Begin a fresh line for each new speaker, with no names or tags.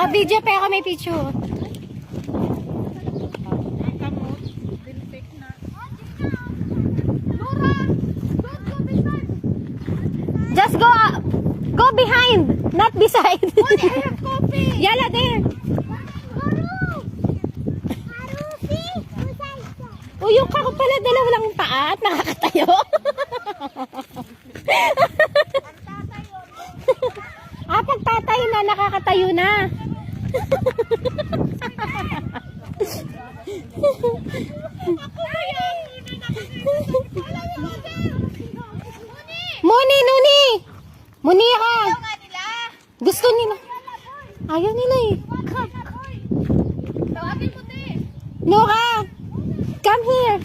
Ah, video pero may picture. Just go behind, not beside. Yala there. Oh, yung kako pala dalawa lang yung paa at nakakatayo. Ah, pagtatayo na, nakakatayo na. Nuni! Muni ka! Gusto nila. Ayaw nila eh. Nora! Come here!